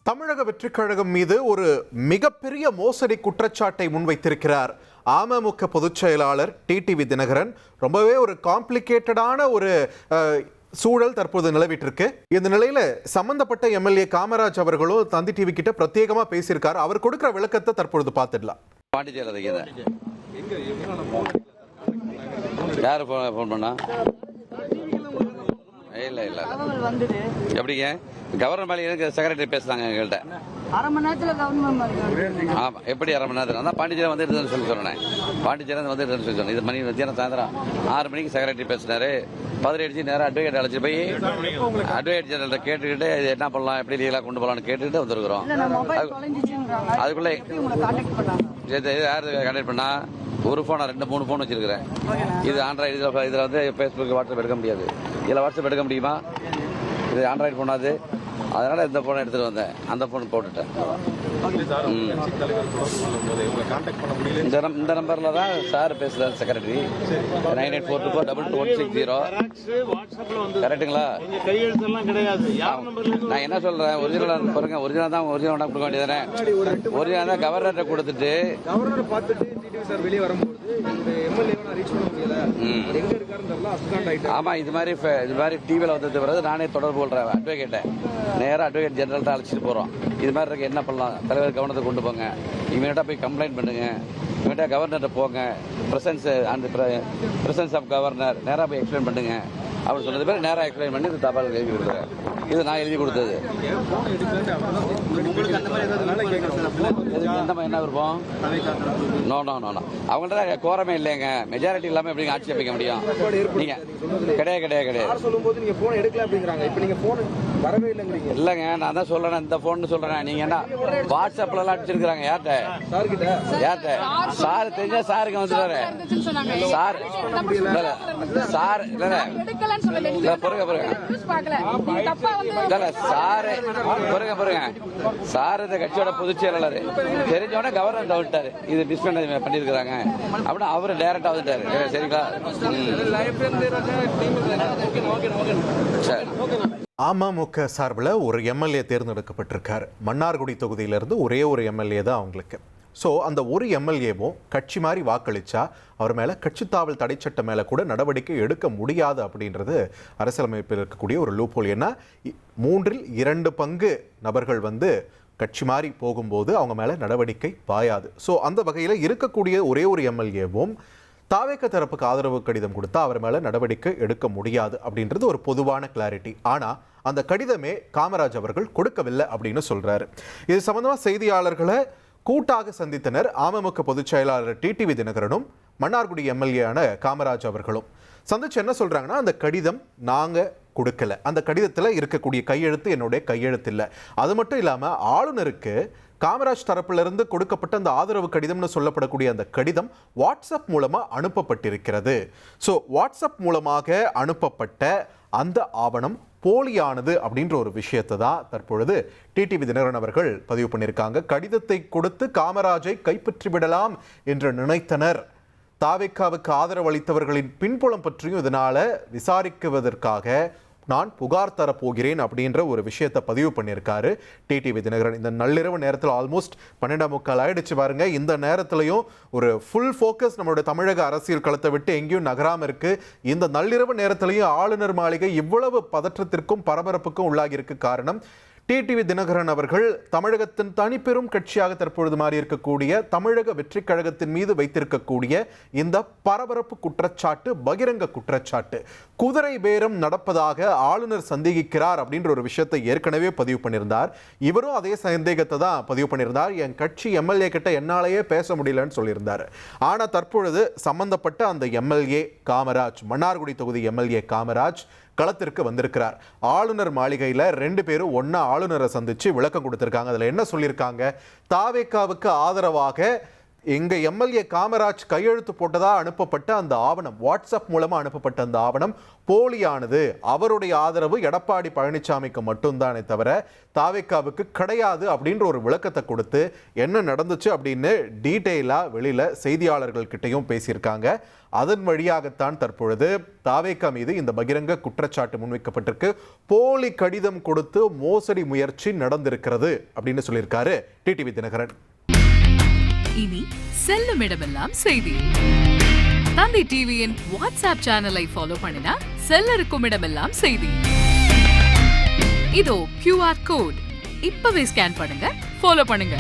தமிழக வெற்றிக் கழகம் மீது ஒரு மிகப்பெரிய மோசடி குற்றச்சாட்டை முன்வைத்திருக்கிறார் அமமுக பொதுச் செயலாளர் டிடிவி தினகரன். ரொம்பவே ஒரு காம்ப்ளிகேட்டடான ஒரு சூழல் தற்போது நிலவிட்டிருக்கு. இந்த நிலையில சம்பந்தப்பட்ட எம்எல்ஏ காமராஜ் அவர்களும் தந்தி டிவி கிட்ட பிரத்யேகமா பேசியிருக்காரு. அவர் கொடுக்கிற விளக்கத்தை தற்பொழுது பார்த்துடலாம். இல்ல இல்ல எப்படிங்க கவர்னர் மேலே எனக்கு செக்ரட்டரி பேசுறாங்க எங்கள்கிட்ட அரை மணி நேரத்துல கவர்னர் ஆமா எப்படி அரை மணி நேரத்தில் தான் பாண்டிச்சேரி வந்துட்டு சொல்லி சொன்னேன். பாண்டிச்சேரி வந்துட்டு சொல்லி சொன்னேன். இது மணி மத்தியானம் சாயந்தரம் 6 மணிக்கு செக்ரட்டரி பேசினாரு. 18 நேரம் அட்வொகேட் அழைச்சி போய் அட்வொகேட் ஜெனரல் கேட்டுக்கிட்டு இது என்ன பண்ணலாம் எப்படி லீகலா கொண்டு போகலான்னு கேட்டுக்கிட்டு வந்துருக்கிறோம். அதுக்குள்ள யாரு கான்டாக்ட் பண்ணா ஒரு போனா 2-3 போன் வச்சிருக்கிறேன். இது ஆண்ட்ராய்டு இதுல வந்து பேஸ்புக் வாட்ஸ்அப் எடுக்க முடியாது. இதுல வாட்ஸ்அப் எடுக்க முடியுமா? இது ஆண்ட்ராய்டு போனாது. அதனால இந்த போனை எடுத்துட்டு வந்தேன். அந்த போன் போட்டுட்டேன். இந்த நம்பர்ல தான் சார் பேசுறாரு செக்ரட்டரி. 9842422160 கரெக்டுங்களா? நான் என்ன சொல்றேன், ஒரிஜினல் பாருங்க, ஒரிஜினல் தான் ஒரிஜினல் கொடுக்க வேண்டியதானே. ஒரிஜினல் தான் கவர்னர்கிட்ட கொடுத்துட்டு வெளியே வரும்போது ஆமா இது மாதிரி டிவில வந்தது பிறகு நானே தொடர்பு கொள்றேன் அட்வொகேட்டை. நேராக அட்வொகேட் ஜெனரல் தான் அழைச்சிட்டு போறோம். இது மாதிரி இருக்கு, என்ன பண்ணலாம், தலைவர் கவனத்தை கொண்டு போங்க, இமீடியட்டா போய் கம்ப்ளைண்ட் பண்ணுங்க, இமீடியட்டா கவர்னர்கிட்ட போங்க, பிரசன்ஸ் ஆஃப் கவர்னர் நேராக போய் எக்ஸ்பிளைன் பண்ணுங்க அப்படின்னு சொன்னது பேர் நேராக எக்ஸ்பிளைன் பண்ணி இது தபால் எழுதி கொடுக்குறேன். இது நான் எழுதி கொடுத்தது. என்ன விருப்பம்? நோ நோ நோ நோ அவங்கள்ட்ட கோரமே இல்லைங்க. மெஜாரிட்டி இல்லாம எப்படி ஆட்சி அமைக்க முடியும்? நீங்க கிடையாது இல்லங்க. நான் தான் சொல்றேன், இந்த போன் சொல்றேன். நீங்க என்ன வாட்ஸ்அப்ல எல்லாம் அடிச்சிருக்காங்க? யார்கிட்ட சார் தெரிஞ்சா சாருக்கு வந்துட்டாரு. சார் சார் சார் இந்த கட்சியோட பொதுச் செயலாளர் தெரிஞ்சவன கவர்னர் விட்டாரு. இது டிஸ்பெண்ட் பண்ணிருக்காங்க அப்படின்னா அவரு டைரக்டா வந்துட்டாரு. சரிங்களா? அமமுக சார்பில் ஒரு எம்எல்ஏ தேர்ந்தெடுக்கப்பட்டிருக்காரு. மன்னார்குடி தொகுதியிலிருந்து ஒரே ஒரு எம்எல்ஏ தான் அவங்களுக்கு. ஸோ அந்த ஒரு எம்எல்ஏவும் கட்சி மாதிரி வாக்களிச்சா அவர் மேலே கட்சித்தாவல் தடை சட்டம் மேலே கூட நடவடிக்கை எடுக்க முடியாது அப்படின்றது அரசியலமைப்பில் இருக்கக்கூடிய ஒரு லூப்ஹோல். ஏன்னா 2/3 பங்கு நபர்கள் வந்து கட்சி மாறி போகும்போது அவங்க மேலே நடவடிக்கை பாயாது. ஸோ அந்த வகையில் இருக்கக்கூடிய ஒரே ஒரு எம்எல்ஏவும் தாவேக தரப்புக்கு ஆதரவு கடிதம் கொடுத்தா அவர் மேலே நடவடிக்கை எடுக்க முடியாது அப்படின்றது ஒரு பொதுவான கிளாரிட்டி. ஆனால் அந்த கடிதமே காமராஜ் அவர்கள் கொடுக்கவில்லை அப்படின்னு சொல்கிறாரு. இது சம்பந்தமாக செய்தியாளர்களை கூட்டாக சந்தித்தனர் அமமுக பொதுச் செயலாளர் டிடிவி தினகரனும் மன்னார்குடி எம்எல்ஏயான காமராஜ் அவர்களும். சந்திச்சு என்ன சொல்றாங்கன்னா, அந்த கடிதம் நாங்க கொடுக்கல, அந்த கடிதத்தில் இருக்கக்கூடிய கையெழுத்து என்னுடைய கையெழுத்து இல்லை. அது மட்டும் இல்லாமல் ஆளுநருக்கு காமராஜ் தரப்பிலிருந்து கொடுக்கப்பட்ட அந்த ஆதரவு கடிதம்னு சொல்லப்படக்கூடிய அந்த கடிதம் வாட்ஸ்அப் மூலமாக அனுப்பப்பட்டிருக்கிறது. ஸோ வாட்ஸ்அப் மூலமாக அனுப்பப்பட்ட அந்த ஆவணம் போலியானது அப்படின்ற ஒரு விஷயத்தை தான் தற்பொழுது டிடிவி தினகரன் அவர்கள் பதிவு பண்ணியிருக்காங்க. கடிதத்தை கொடுத்து காமராஜை கைப்பற்றி விடலாம் என்று நினைத்தனர். தாவேக்காவுக்கு ஆதரவு அளித்தவர்களின் பின்புலம் பற்றியும் இதனால விசாரிக்குவதற்காக நான் புகார் தரப்போகிறேன் அப்படின்ற ஒரு விஷயத்தை பதிவு பண்ணியிருக்காரு டிடிவி தினகரன். இந்த நள்ளிரவு நேரத்தில் ஆல்மோஸ்ட் 12:45 ஆயிடுச்சு பாருங்க. இந்த நேரத்திலையும் ஒரு ஃபுல் ஃபோக்கஸ் நம்மளுடைய தமிழக அரசியல் களத்தை விட்டு எங்கேயும் நகராம இருக்கு. இந்த நள்ளிரவு நேரத்திலையும் ஆளுநர் மாளிகை இவ்வளவு பதற்றத்திற்கும் பரபரப்புக்கும் உள்ளாகி இருக்கு. காரணம், டிடிவி தினகரன் அவர்கள் தமிழகத்தின் தனிப்பெரும் கட்சியாக தற்பொழுது மாறி இருக்கக்கூடிய தமிழக வெற்றிக் கழகத்தின் மீது வைத்திருக்கக்கூடிய இந்த பரபரப்பு குற்றச்சாட்டு, பகிரங்க குற்றச்சாட்டு, குதிரை பேரம் நடப்பதாக ஆளுநர் சந்தேகிக்கிறார் அப்படின்ற ஒரு விஷயத்தை ஏற்கனவே பதிவு பண்ணியிருந்தார். இவரும் அதே சந்தேகத்தை தான் பதிவு பண்ணியிருந்தார். என் கட்சி எம்எல்ஏ கிட்ட என்னாலேயே பேச முடியலன்னு சொல்லியிருந்தார். ஆனால் தற்பொழுது சம்பந்தப்பட்ட அந்த எம்எல்ஏ காமராஜ், மன்னார்குடி தொகுதி எம்எல்ஏ காமராஜ் களத்திற்கு வந்திருக்கிறார். ஆளுநர் மாளிகையில் 2 பேரும் ஒன்னா ஆளுநரை சந்திச்சு விளக்கம் கொடுத்திருக்காங்க. அதில் என்ன சொல்லியிருக்காங்க? தாவேக்காவுக்கு ஆதரவாக எங்க எம்எல்ஏ காமராஜ் கையெழுத்து போட்டதா அனுப்பப்பட்ட அந்த ஆவணம், வாட்ஸ்அப் மூலமா அனுப்பப்பட்ட அந்த ஆவணம் போலியானது. அவருடைய ஆதரவு எடப்பாடி பழனிசாமிக்கு மட்டும்தானே தவிர தாவேக்காவுக்கு கிடையாது அப்படின்ற ஒரு விளக்கத்தை கொடுத்து என்ன நடந்துச்சு அப்படின்னு டீட்டெயிலா வெளியில செய்தியாளர்கள் கிட்டையும் பேசியிருக்காங்க. அதன் வழியாகத்தான் தற்பொழுது தாவேக்கா மீது இந்த பகிரங்க குற்றச்சாட்டு முன்வைக்கப்பட்டிருக்கு. போலி கடிதம் கொடுத்து மோசடி முயற்சி நடந்திருக்கிறது அப்படின்னு சொல்லியிருக்காரு டிடிவி தினகரன். இனி செல்லும் இடமெல்லாம் செய்தி. தந்தை டிவியின் வாட்ஸ்அப் சேனலை ஃபாலோ பண்ணினா செல்லருக்கும் இடமெல்லாம் செய்தி. இதோ QR கோட் இப்பவே ஸ்கேன் பண்ணுங்க, ஃபாலோ பண்ணுங்க.